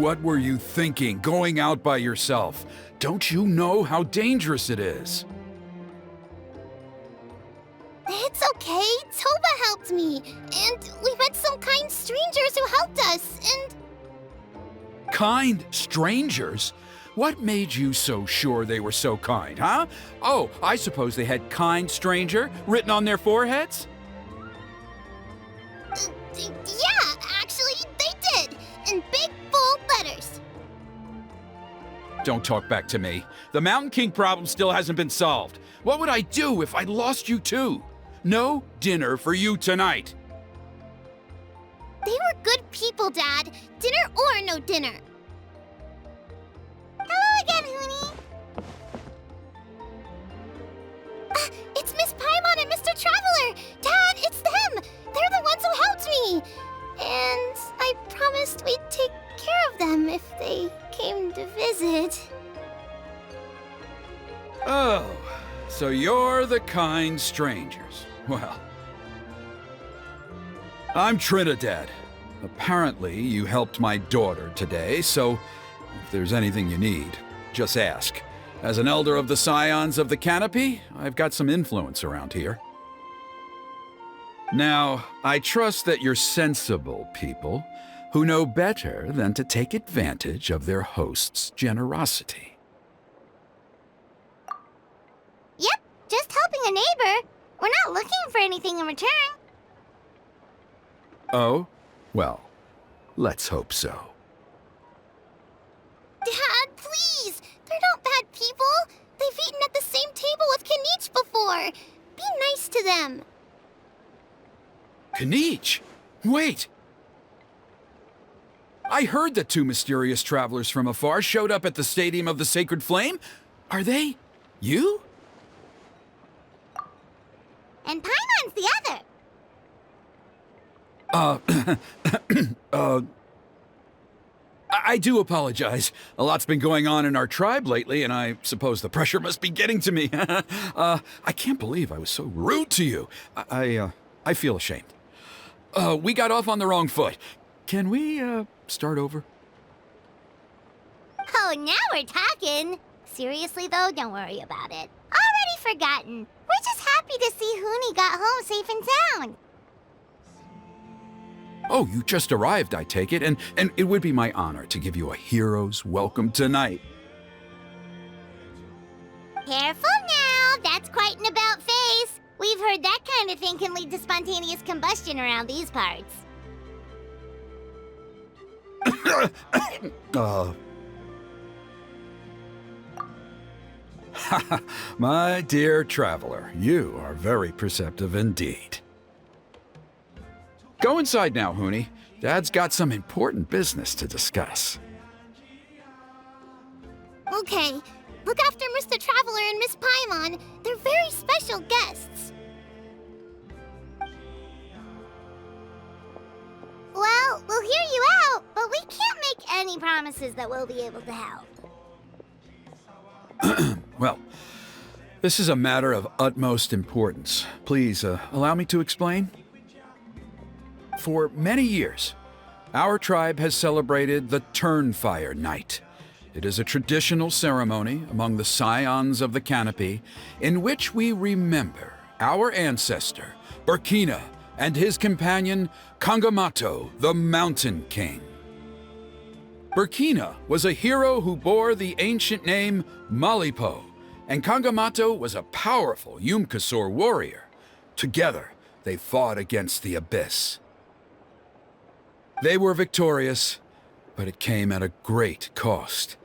What were you thinking, going out by yourself? Don't you know how dangerous it is? It's okay. Toba helped me. And we met some kind strangers who helped us. And Kind strangers? What made you so sure they were so kind, huh? Oh, I suppose they had kind stranger written on their foreheads? yeah, actually, they did. In big, bold letters. Don't talk back to me. The Mountain King problem still hasn't been solved. What would I do if I lost you too? No dinner for you tonight. They were good people, Dad. Dinner or no dinner. Hello again, Huni. It's Miss Paimon and Mr. Traveler. Dad, it's them. They're the ones who helped me. And I promised we'd take care of them if they came to visit. Oh, so you're the kind strangers. Well, I'm Trinidad. Apparently, you helped my daughter today, so if there's anything you need, just ask. As an elder of the Scions of the Canopy, I've got some influence around here. Now, I trust that you're sensible people who know better than to take advantage of their host's generosity. Yep, just helping a neighbor. We're not looking for anything in return. Oh? Well, let's hope so. Dad, please! They're not bad people! They've eaten at the same table with Kanich before! Be nice to them! Kanich? Wait! I heard that two mysterious travelers from afar showed up at the Stadium of the Sacred Flame. Are they you? And Paimon's the other! I do apologize. A lot's been going on in our tribe lately, and I suppose the pressure must be getting to me. I can't believe I was so rude to you. I feel ashamed. We got off on the wrong foot. Can we, start over? Oh, now we're talking! Seriously, though, don't worry about it. Already forgotten. We're just happy to see Huni got home safe and sound. Oh, you just arrived, I take it, and it would be my honor to give you a hero's welcome tonight. Careful now, that's quite an about face. We've heard that kind of thing can lead to spontaneous combustion around these parts. My dear traveler, you are very perceptive indeed. Go inside now, Huni. Dad's got some important business to discuss. Okay, look after Mr. Traveler and Miss Paimon. They're very special guests. Well, we'll hear you out, but we can't make any promises that we'll be able to help. Well, this is a matter of utmost importance. Please, allow me to explain. For many years, our tribe has celebrated the Turnfire Night. It is a traditional ceremony among the Scions of the Canopy in which we remember our ancestor, Burkina, and his companion, Kangamato, the Mountain King. Burkina was a hero who bore the ancient name Malipo, and Kangamato was a powerful Yupanqui warrior. Together, they fought against the Abyss. They were victorious, but it came at a great cost.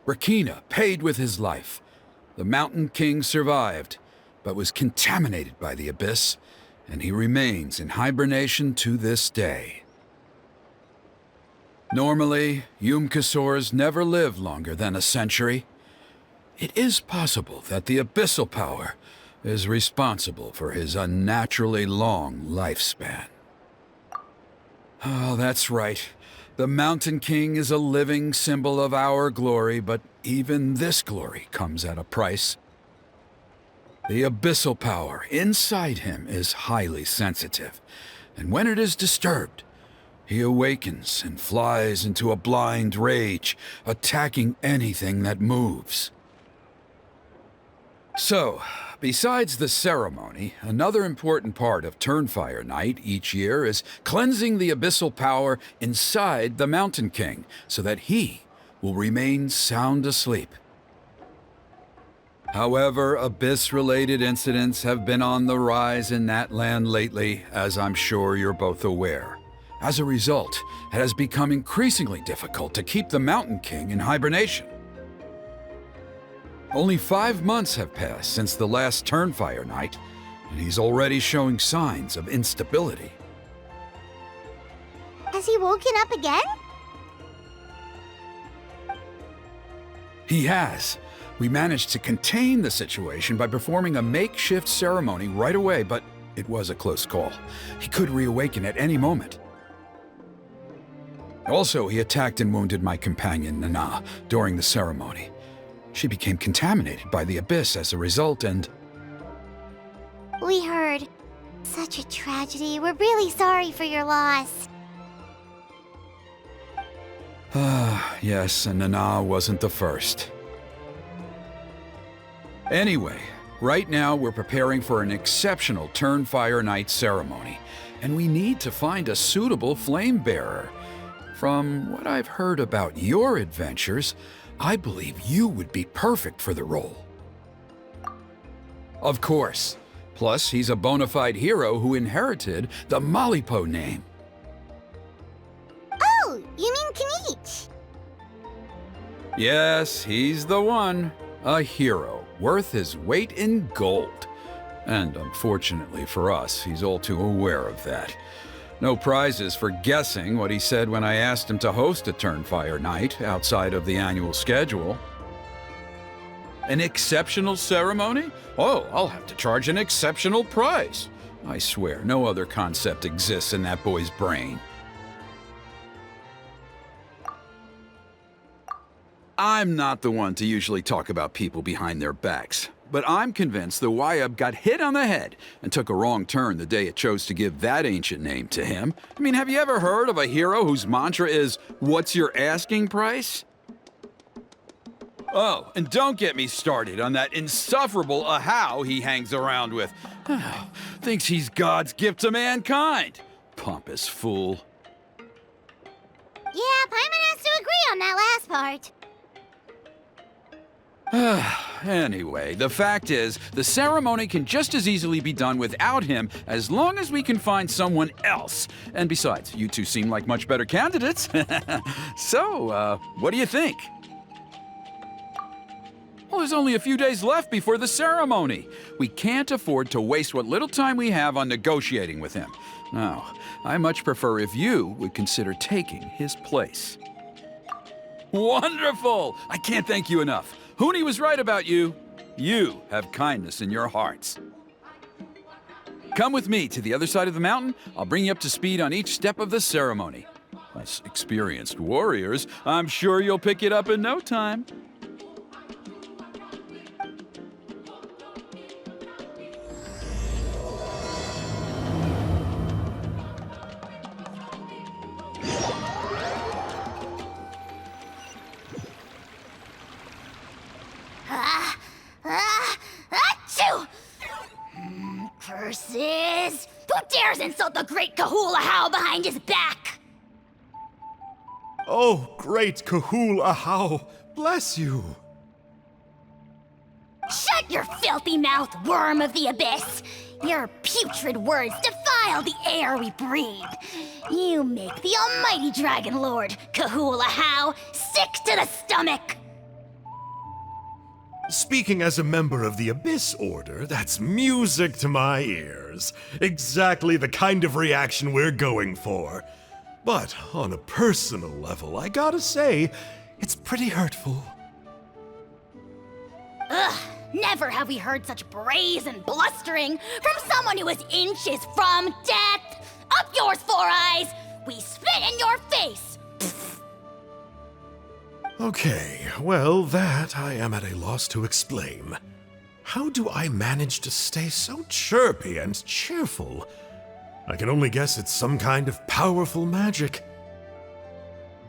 Burkina paid with his life. The Mountain King survived, but was contaminated by the Abyss, and he remains in hibernation to this day. Normally, Yupanqui never live longer than a century. It is possible that the abyssal power is responsible for his unnaturally long lifespan. Oh, that's right. The Mountain King is a living symbol of our glory, but even this glory comes at a price. The abyssal power inside him is highly sensitive, and when it is disturbed, He awakens and flies into a blind rage, attacking anything that moves. So, besides the ceremony, another important part of Turnfire Night each year is cleansing the abyssal power inside the Mountain King so that he will remain sound asleep. However, Abyss-related incidents have been on the rise in that land lately, as I'm sure you're both aware. As a result, it has become increasingly difficult to keep the Mountain King in hibernation. Only 5 months have passed since the last Turnfire Night, and he's already showing signs of instability. Has he woken up again? He has. We managed to contain the situation by performing a makeshift ceremony right away, but it was a close call. He could reawaken at any moment. Also, he attacked and wounded my companion, Nana, during the ceremony. She became contaminated by the Abyss as a result, and... We heard. Such a tragedy. We're really sorry for your loss. Yes, and Nana wasn't the first. Anyway, right now we're preparing for an exceptional Turnfire Night ceremony, and we need to find a suitable flame bearer. From what I've heard about your adventures, I believe you would be perfect for the role. Of course. Plus, he's a bona fide hero who inherited the Malipo name. Oh, you mean Kanich? Yes, he's the one. A hero, worth his weight in gold. And unfortunately for us, he's all too aware of that. No prizes for guessing what he said when I asked him to host a Turnfire Night outside of the annual schedule. An exceptional ceremony? Oh, I'll have to charge an exceptional price. I swear, no other concept exists in that boy's brain. I'm not the one to usually talk about people behind their backs, but I'm convinced the Wyab got hit on the head and took a wrong turn the day it chose to give that ancient name to him. I mean, have you ever heard of a hero whose mantra is, "What's your asking price?" Oh, and don't get me started on that insufferable Ahau he hangs around with. Thinks he's God's gift to mankind. Pompous fool. Yeah, Paimon has to agree on that last part. Anyway, the fact is, the ceremony can just as easily be done without him as long as we can find someone else. And besides, you two seem like much better candidates. So, what do you think? Well, there's only a few days left before the ceremony. We can't afford to waste what little time we have on negotiating with him. Now, I much prefer if you would consider taking his place. Wonderful! I can't thank you enough. Huni was right about you. You have kindness in your hearts. Come with me to the other side of the mountain. I'll bring you up to speed on each step of the ceremony. As experienced warriors, I'm sure you'll pick it up in no time. Achoo! Curses! Who dares insult the great Kahula How behind his back? Oh, great Kahul Ahau, bless you. Shut your filthy mouth, worm of the abyss! Your putrid words defile the air we breathe. You make the almighty Dragon Lord, Kahula How, sick to the stomach! Speaking as a member of the Abyss Order, that's music to my ears. Exactly the kind of reaction we're going for. But on a personal level, I gotta say, it's pretty hurtful. Ugh, never have we heard such brazen blustering from someone who is inches from death! Up yours, Four Eyes! We spit in your face! Okay, well, that I am at a loss to explain. How do I manage to stay so chirpy and cheerful I can only guess it's some kind of powerful magic.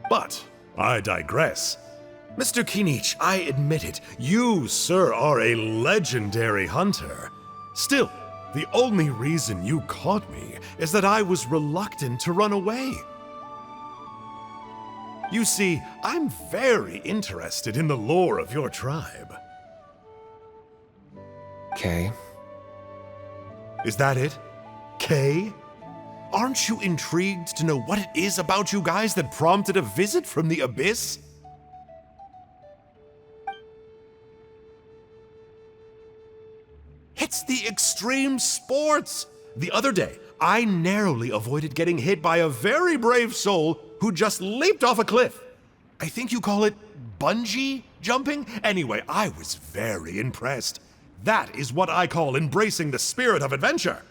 But I digress. Mr. Kinich, I admit it, you, sir, are a legendary hunter. Still, the only reason you caught me is that I was reluctant to run away. You see, I'm very interested in the lore of your tribe. Okay. Is that it? Kay? Aren't you intrigued to know what it is about you guys that prompted a visit from the Abyss? It's the extreme sports! The other day, I narrowly avoided getting hit by a very brave soul who just leaped off a cliff. I think you call it bungee jumping? Anyway, I was very impressed. That is what I call embracing the spirit of adventure.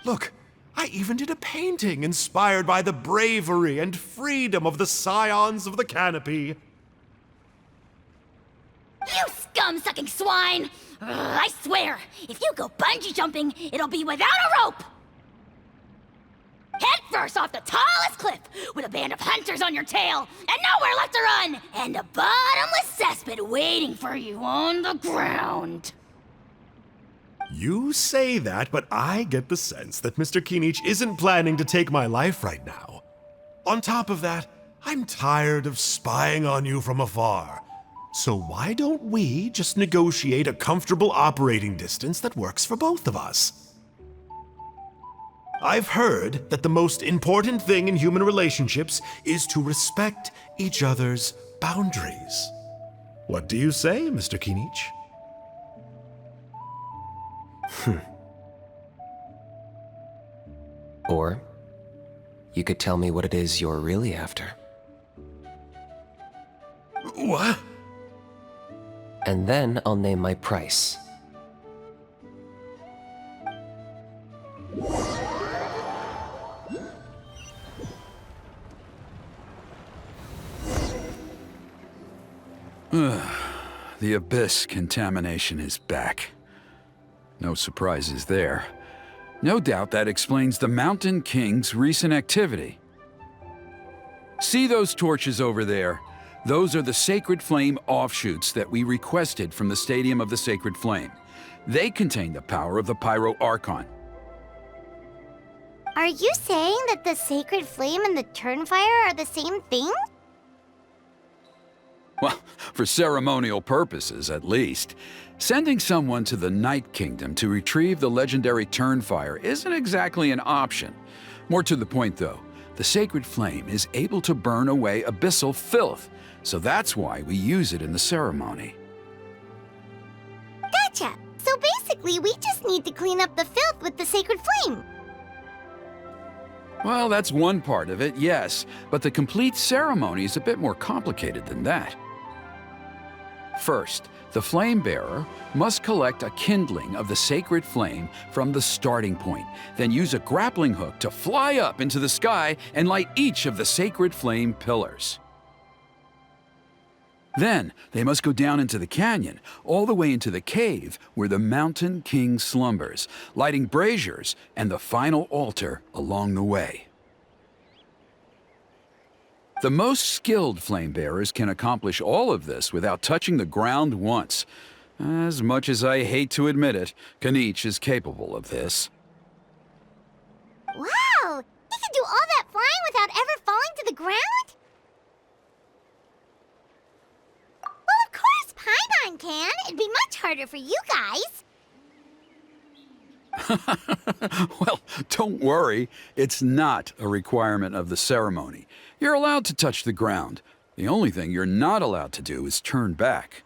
Look, I even did a painting inspired by the bravery and freedom of the scions of the canopy. You scum-sucking swine! Ugh, I swear, if you go bungee jumping, it'll be without a rope! Head first off the tallest cliff, with a band of hunters on your tail, and nowhere left to run, and a bottomless cesspit waiting for you on the ground. You say that, but I get the sense that Mr. Kinich isn't planning to take my life right now. On top of that, I'm tired of spying on you from afar. So why don't we just negotiate a comfortable operating distance that works for both of us? I've heard that the most important thing in human relationships is to respect each other's boundaries. What do you say, Mr. Kinich? Or you could tell me what it is you're really after. What? And then I'll name my price. The Abyss contamination is back. No surprises there. No doubt that explains the Mountain King's recent activity. See those torches over there? Those are the Sacred Flame offshoots that we requested from the Stadium of the Sacred Flame. They contain the power of the Pyro Archon. Are you saying that the Sacred Flame and the Turnfire are the same thing? Well, for ceremonial purposes, at least. Sending someone to the Night Kingdom to retrieve the legendary Turnfire isn't exactly an option. More to the point, though, the Sacred Flame is able to burn away abyssal filth, so that's why we use it in the ceremony. Gotcha! So basically, we just need to clean up the filth with the Sacred Flame. Well, that's one part of it, yes, but the complete ceremony is a bit more complicated than that. First, the flame bearer must collect a kindling of the sacred flame from the starting point, then use a grappling hook to fly up into the sky and light each of the sacred flame pillars. Then, they must go down into the canyon, all the way into the cave where the Mountain King slumbers, lighting braziers and the final altar along the way. The most skilled flame bearers can accomplish all of this without touching the ground once. As much as I hate to admit it, Kinich is capable of this. Wow! He can do all that flying without ever falling to the ground? Well, of course Paimon can. It'd be much harder for you guys. Well, don't worry. It's not a requirement of the ceremony. You're allowed to touch the ground. The only thing you're not allowed to do is turn back.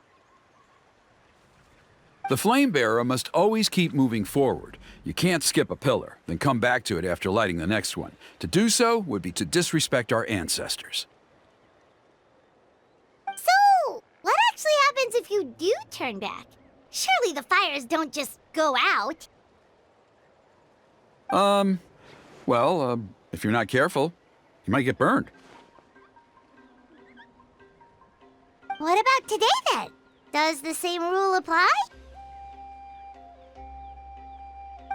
The flame bearer must always keep moving forward. You can't skip a pillar, then come back to it after lighting the next one. To do so would be to disrespect our ancestors. So, what actually happens if you do turn back? Surely the fires don't just go out. If you're not careful, you might get burned. What about today, then? Does the same rule apply?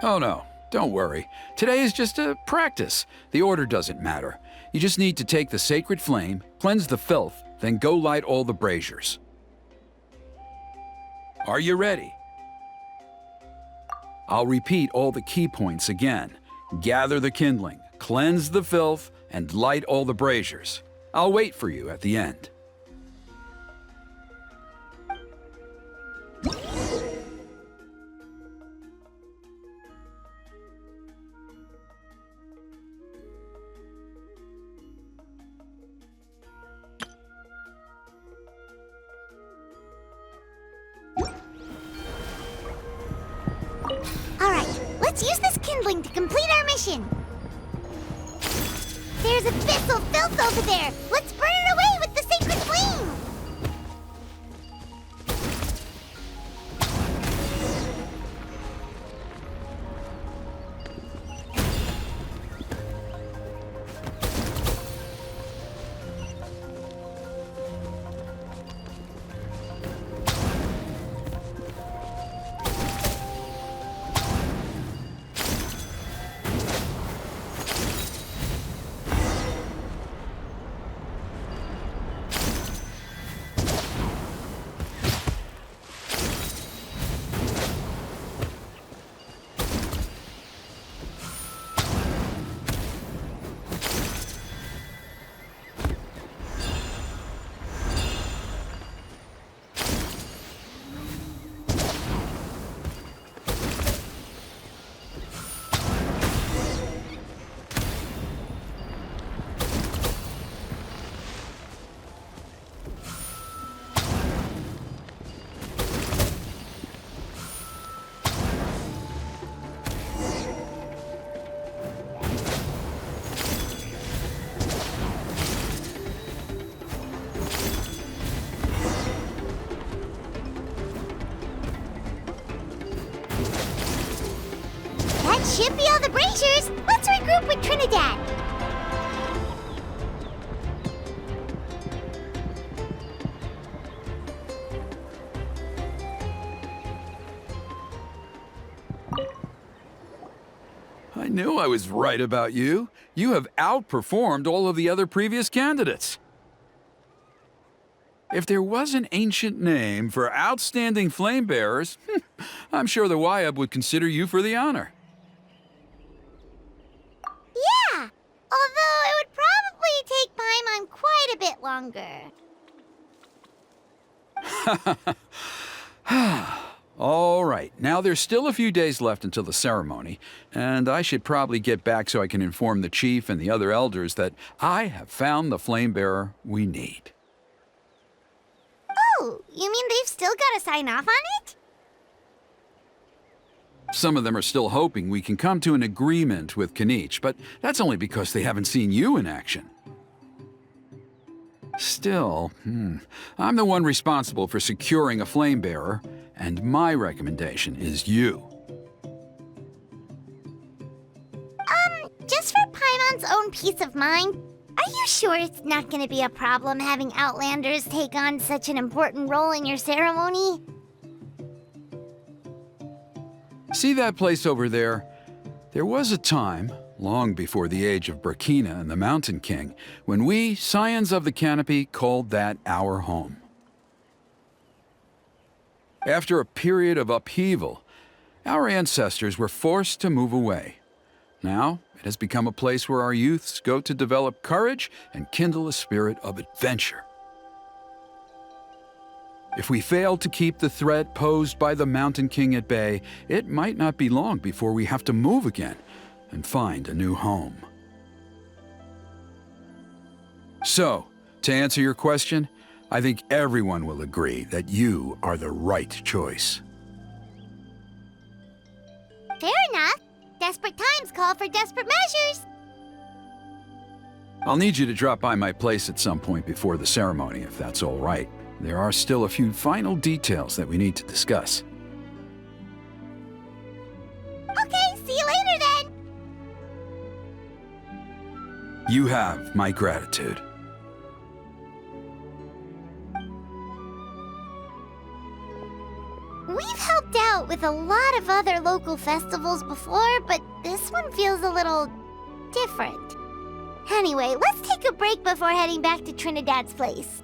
Oh no, Don't worry. Today is just a practice. The order doesn't matter. You just need to take the sacred flame, cleanse the filth, then go light all the braziers. Are you ready? I'll repeat all the key points again. Gather the kindling, cleanse the filth, and light all the braziers. I'll wait for you at the end. Alright, let's use this kindling to complete our mission. There's abyssal filth over there. Let's burn it away with the sacred flame. That should be all the braziers. Let's regroup with Trinidad. I knew I was right about you. You have outperformed all of the other previous candidates. If there was an ancient name for outstanding flame bearers, I'm sure the Wyab would consider you for the honor. Yeah, although it would probably take Paimon quite a bit longer. All right, now there's still a few days left until the ceremony, and I should probably get back so I can inform the chief and the other elders that I have found the flame bearer we need. Oh, you mean they've still got to sign off on it? Some of them are still hoping we can come to an agreement with Kanich, but that's only because they haven't seen you in action. Still, I'm the one responsible for securing a flame bearer, and my recommendation is you. Just for Paimon's own peace of mind, are you sure it's not going to be a problem having Outlanders take on such an important role in your ceremony? See that place over there? There was a time, long before the age of Burkina and the Mountain King, when we, Scions of the Canopy, called that our home. After a period of upheaval, our ancestors were forced to move away. Now, it has become a place where our youths go to develop courage and kindle a spirit of adventure. If we fail to keep the threat posed by the Mountain King at bay, it might not be long before we have to move again and find a new home. So, to answer your question, I think everyone will agree that you are the right choice. Fair enough. Desperate times call for desperate measures. I'll need you to drop by my place at some point before the ceremony, if that's all right. There are still a few final details that we need to discuss. Okay, see you later then. You have my gratitude. We've helped out out with a lot of other local festivals before, but this one feels a little different. Anyway, let's take a break before heading back to Trinidad's place.